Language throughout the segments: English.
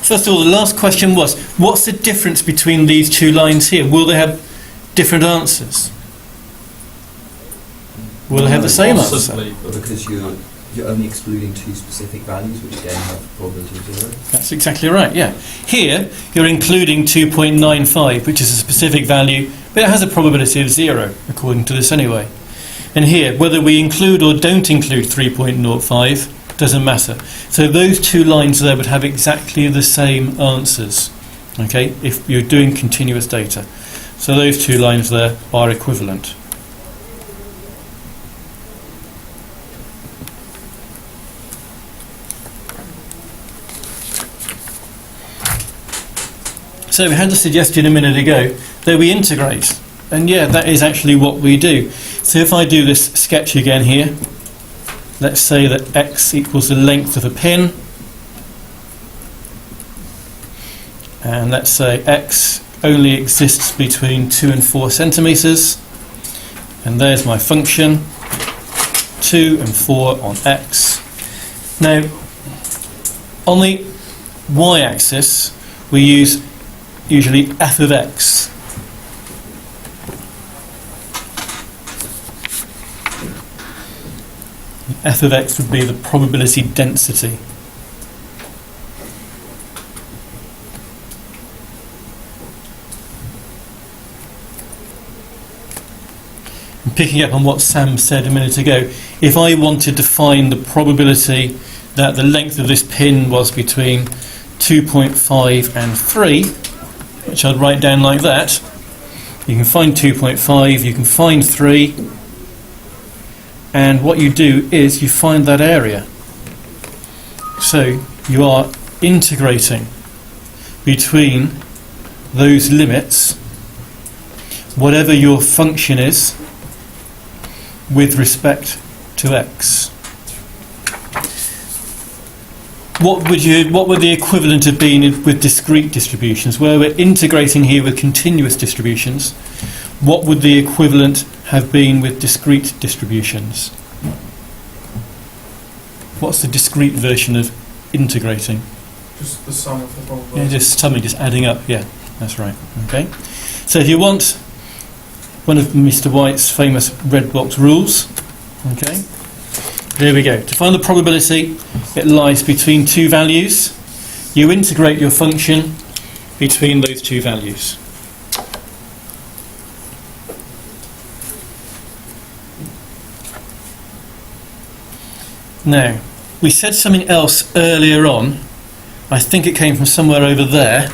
First of all, the last question was, what's the difference between these two lines here? Will they have different answers? Will they have the same answer? Because you're only excluding two specific values, which again have a probability of 0. That's exactly right, yeah. Here, you're including 2.95, which is a specific value, but it has a probability of 0, according to this anyway. And here, whether we include or don't include 3.05, doesn't matter. So those two lines there would have exactly the same answers, okay, if you're doing continuous data. So those two lines there are equivalent. So we had the suggestion a minute ago that we integrate, and yeah, that is actually what we do. So if I do this sketch again here, let's say that x equals the length of a pin, and let's say x only exists between 2 and 4 centimetres, and there's my function, 2 and 4 on x. Now, on the y-axis, we use usually f of x. F of x would be the probability density. And picking up on what Sam said a minute ago, if I wanted to find the probability that the length of this pin was between 2.5 and 3, which I'd write down like that, you can find 2.5, you can find 3, and what you do is you find that area. So you are integrating between those limits, whatever your function is, with respect to x. What would the equivalent have been with discrete distributions? Where we're integrating here with continuous distributions, what would the equivalent have been with discrete distributions? What's the discrete version of integrating? Just the sum of the probability. Yeah, just summing, just adding up. Yeah, that's right. Okay. So if you want one of Mr. White's famous red box rules, okay, there we go. To find the probability, it lies between two values. You integrate your function between those two values. Now, we said something else earlier on. I think it came from somewhere over there.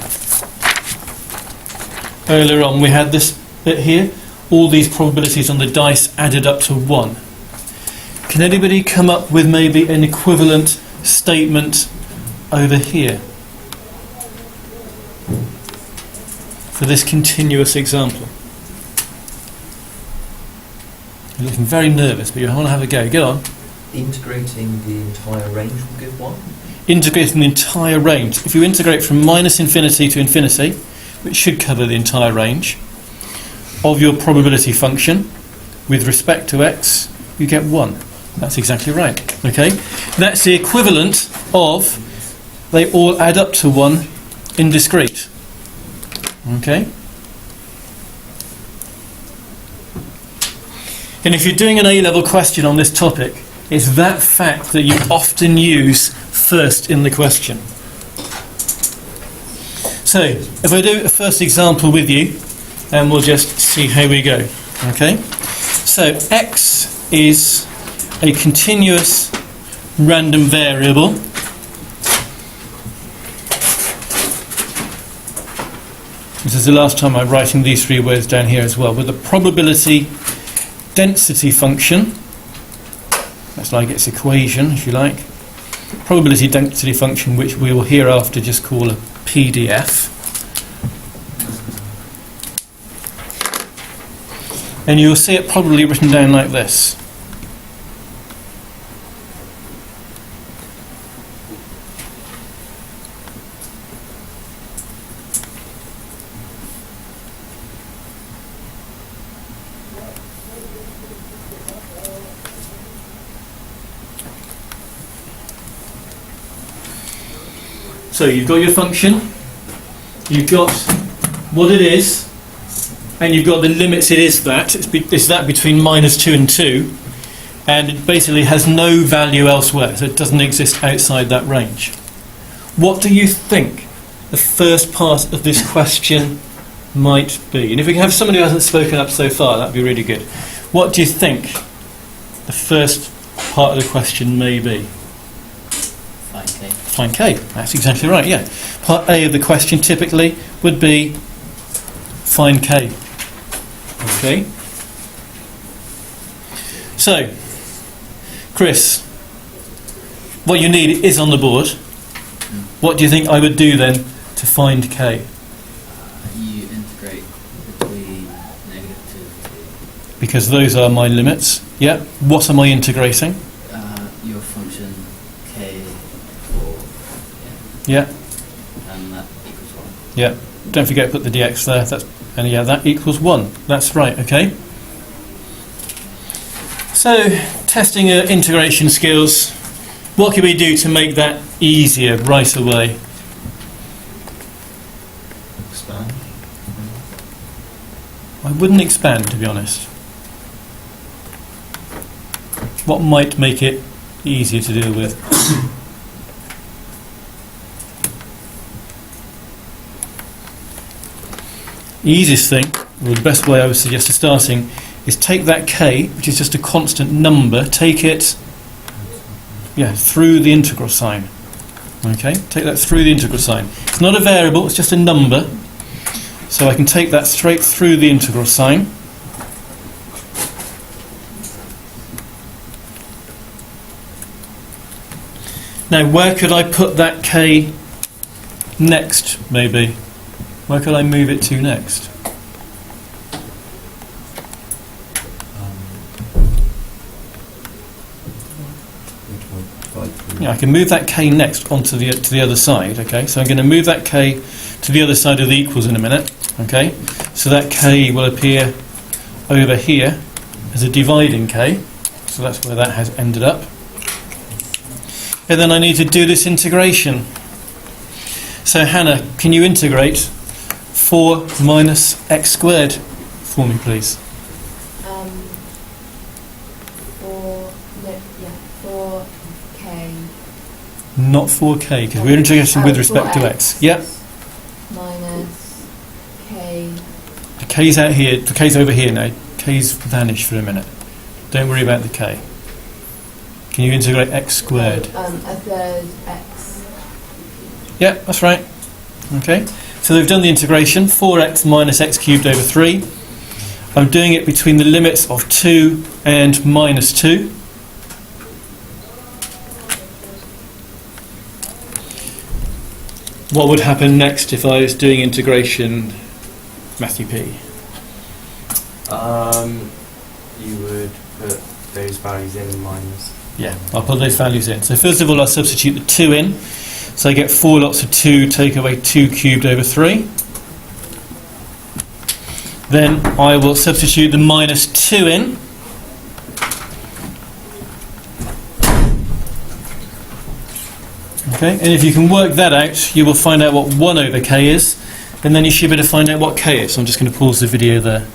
Earlier on, we had this bit here. All these probabilities on the dice added up to 1. Can anybody come up with maybe an equivalent statement over here for this continuous example? You're looking very nervous, but you want to have a go. Go on. Integrating the entire range will give 1. Integrating the entire range. If you integrate from minus infinity to infinity, which should cover the entire range, of your probability function with respect to x, you get 1. That's exactly right. Okay, that's the equivalent of they all add up to 1 in discrete. Okay, and if you're doing an A-level question on this topic, it's that fact that you often use first in the question. So if I do a first example with you, and we'll just see how we go. Okay, so x is a continuous random variable this is the last time I'm writing these three words down here as well, with a probability density function. That's like its equation, if you like. Probability density function, which we will hereafter just call a PDF. And you'll see it probably written down like this. So you've got your function, you've got what it is, and you've got the limits it is that. It's that between minus 2 and 2, and it basically has no value elsewhere, so it doesn't exist outside that range. What do you think the first part of this question might be? And if we can have someone who hasn't spoken up so far, that would be really good. What do you think the first part of the question may be? Find K. Find K. That's exactly right, yeah. Part A of the question typically would be find K. Okay. So, Chris, what you need is on the board. What do you think I would do then to find K? You integrate between -2 and Because those are my limits. Yeah. What am I integrating? 2. Your function K for Yeah. and that equals 1. Yeah. Don't forget to put the dx there. And yeah, that equals 1. That's right, okay? So, testing your integration skills. What can we do to make that easier right away? Expand. I wouldn't expand, to be honest. What might make it easier to deal with? The easiest thing, or the best way I would suggest to starting, is take that k, which is just a constant number, take it through the integral sign. Okay, take that through the integral sign. It's not a variable, it's just a number. So I can take that straight through the integral sign. Now, where could I put that k next, maybe? Where could I move it to next? Yeah, I can move that k next onto the other side. Okay, so I'm going to move that k to the other side of the equals in a minute. Okay, so that k will appear over here as a dividing k. So that's where that has ended up. And then I need to do this integration. So Hannah, can you integrate 4 minus x squared for me, please? 4k. Not 4k, because we're integrating with respect to x. Yep. Minus k. The k's out here, the k's over here now. K's vanished for a minute. Don't worry about the k. Can you integrate x squared? A third x. Yep, that's right. Okay. So they've done the integration, 4x minus x cubed over 3. I'm doing it between the limits of 2 and minus 2. What would happen next if I was doing integration, Matthew P? You would put those values in and minus. Yeah, I'll put those values in. So first of all, I'll substitute the 2 in. So I get 4 lots of 2, take away 2 cubed over 3. Then I will substitute the minus 2 in. Okay, and if you can work that out, you will find out what 1 over k is, and then you should be able to find out what k is. So I'm just going to pause the video there.